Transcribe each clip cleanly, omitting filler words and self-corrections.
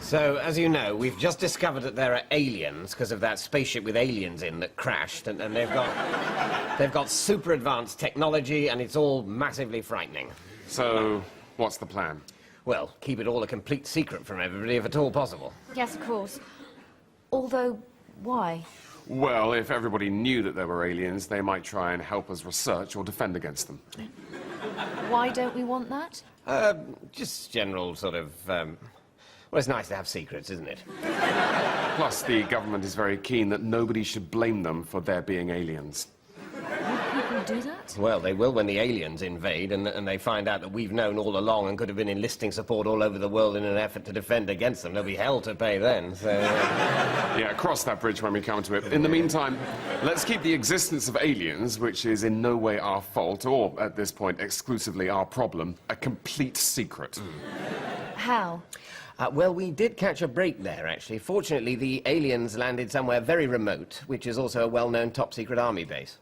So, as you know, we've just discovered that there are aliens because of that spaceship with aliens in that crashed, and they've got super advanced technology, and it's all massively frightening. So, what's the plan? Well, keep it all a complete secret from everybody if at all possible. Yes, of course. Although, why? Well, if everybody knew that there were aliens, they might try and help us research or defend against them. Why don't we want that? Just general sort of, well, it's nice to have secrets, isn't it? Plus, the government is very keen that nobody should blame them for there being aliens. Would people do that? Well, they will when the aliens invade and they find out that we've known all along and could have been enlisting support all over the world in an effort to defend against them. There'll be hell to pay then, so... Yeah, cross that bridge when we come to it. In the meantime, let's keep the existence of aliens, which is in no way our fault, or, at this point, exclusively our problem, a complete secret. How? Well, we did catch a break there, actually. Fortunately, the aliens landed somewhere very remote, which is also a well-known top-secret army base.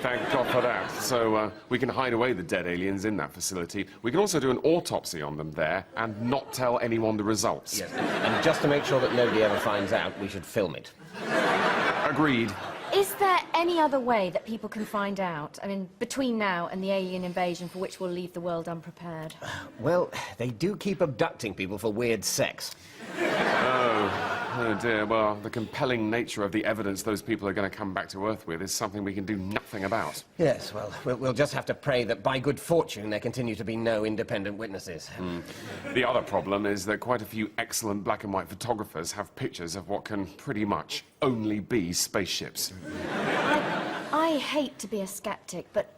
Thank God for that. So we can hide away the dead aliens in that facility. We can also do an autopsy on them there and not tell anyone the results. Yes, and just to make sure that nobody ever finds out, we should film it. Agreed. Is there any other way that people can find out? I mean, between now and the alien invasion for which we'll leave the world unprepared. Well, they do keep abducting people for weird sex. Oh dear. Well, the compelling nature of the evidence those people are going to come back to Earth with is something we can do nothing about. Yes, well, we'll just have to pray that by good fortune there continue to be no independent witnesses. The other problem is that quite a few excellent black and white photographers have pictures of what can pretty much only be spaceships. I hate to be a skeptic, but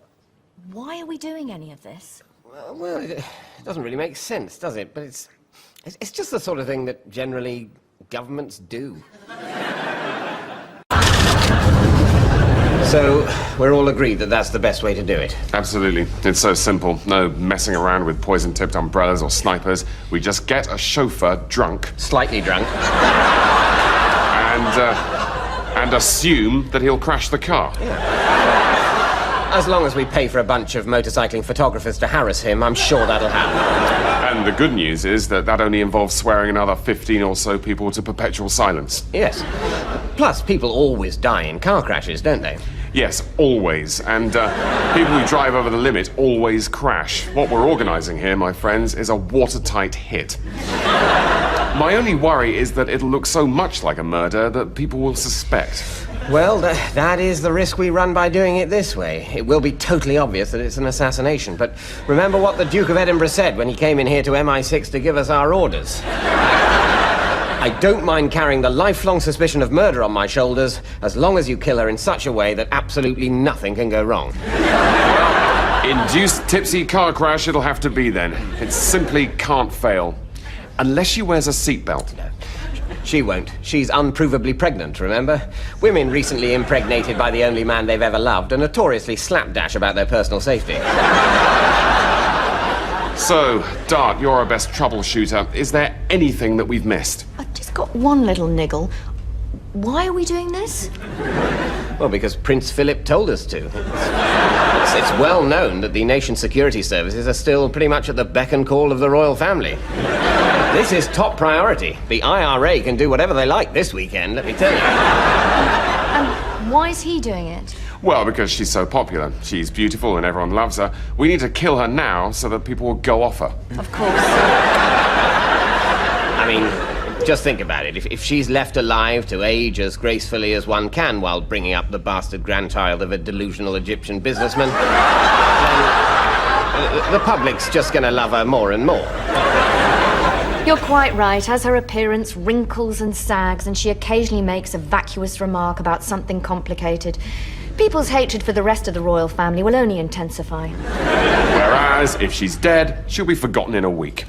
why are we doing any of this? Well, it doesn't really make sense, does it? But it's just the sort of thing that generally governments do. So, we're all agreed that that's the best way to do it? Absolutely. It's so simple. No messing around with poison-tipped umbrellas or snipers. We just get a chauffeur drunk. Slightly drunk. And assume that he'll crash the car. Yeah. As long as we pay for a bunch of motorcycling photographers to harass him, I'm sure that'll happen. And the good news is that only involves swearing another 15 or so people to perpetual silence. Yes. Plus, people always die in car crashes, don't they? Yes, always. And people who drive over the limit always crash. What we're organising here, my friends, is a watertight hit. My only worry is that it'll look so much like a murder that people will suspect. Well, that is the risk we run by doing it this way. It will be totally obvious that it's an assassination. But remember what the Duke of Edinburgh said when he came in here to MI6 to give us our orders. I don't mind carrying the lifelong suspicion of murder on my shoulders, as long as you kill her in such a way that absolutely nothing can go wrong. Induced tipsy car crash it'll have to be then. It simply can't fail. Unless she wears a seatbelt. No, she won't. She's unprovably pregnant, remember? Women recently impregnated by the only man they've ever loved are notoriously slapdash about their personal safety. So, Dart, you're our best troubleshooter. Is there anything that we've missed? I've just got one little niggle. Why are we doing this? Well, because Prince Philip told us to. It's well known that the nation's security services are still pretty much at the beck and call of the royal family. This is top priority. The IRA can do whatever they like this weekend, let me tell you. And why is he doing it? Well, because she's so popular. She's beautiful and everyone loves her. We need to kill her now so that people will go off her. Of course. I mean, just think about it. If she's left alive to age as gracefully as one can while bringing up the bastard grandchild of a delusional Egyptian businessman, then the public's just going to love her more and more. You're quite right. As her appearance wrinkles and sags and she occasionally makes a vacuous remark about something complicated, people's hatred for the rest of the royal family will only intensify. Whereas, if she's dead, she'll be forgotten in a week.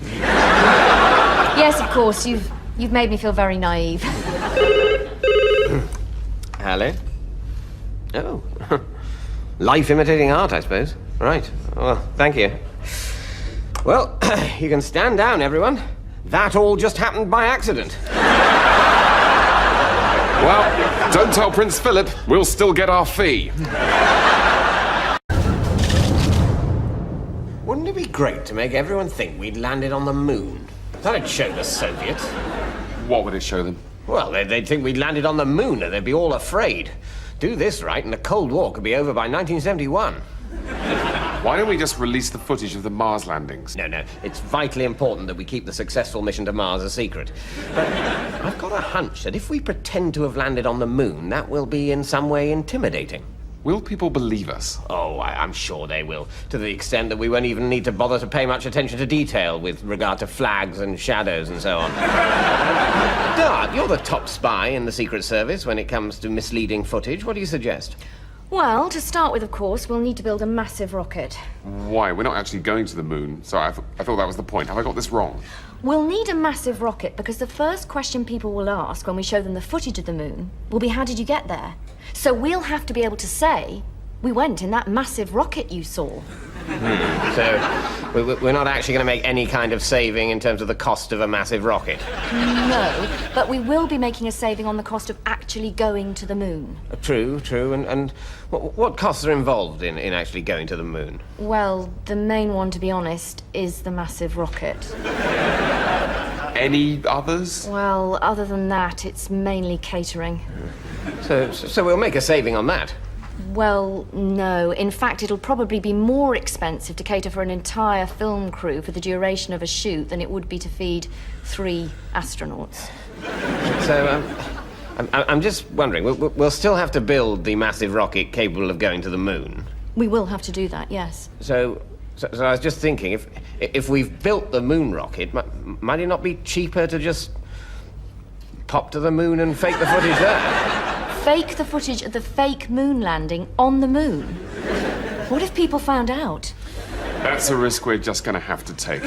Yes, of course. You've made me feel very naive. Hello? Oh. Life imitating art, I suppose. Right. Well, thank you. Well, you can stand down, everyone. That all just happened by accident. Well, don't tell Prince Philip. We'll still get our fee. Wouldn't it be great to make everyone think we'd landed on the moon? That'd show the Soviets. What would it show them? Well, they'd think we'd landed on the moon and they'd be all afraid. Do this right and the Cold War could be over by 1971. Why don't we just release the footage of the Mars landings? No, it's vitally important that we keep the successful mission to Mars a secret. But I've got a hunch that if we pretend to have landed on the moon, that will be in some way intimidating. Will people believe us? Oh, I'm sure they will, to the extent that we won't even need to bother to pay much attention to detail with regard to flags and shadows and so on. Dart, you're the top spy in the Secret Service when it comes to misleading footage. What do you suggest? Well, to start with, of course, we'll need to build a massive rocket. Why? We're not actually going to the moon. Sorry, I thought that was the point. Have I got this wrong? We'll need a massive rocket because the first question people will ask when we show them the footage of the moon will be, how did you get there? So we'll have to be able to say, we went in that massive rocket you saw. So we're not actually going to make any kind of saving in terms of the cost of a massive rocket? No, but we will be making a saving on the cost of actually going to the moon. True. And what costs are involved in actually going to the moon? Well, the main one, to be honest, is the massive rocket. Any others? Well, other than that, it's mainly catering. So we'll make a saving on that. Well, no. In fact, it'll probably be more expensive to cater for an entire film crew for the duration of a shoot than it would be to feed 3 astronauts. So, I'm just wondering, we'll still have to build the massive rocket capable of going to the moon? We will have to do that, yes. So I was just thinking, if we've built the moon rocket, might it not be cheaper to just pop to the moon and fake the footage there? Fake the footage of the fake moon landing on the moon? What if people found out? That's a risk we're just going to have to take.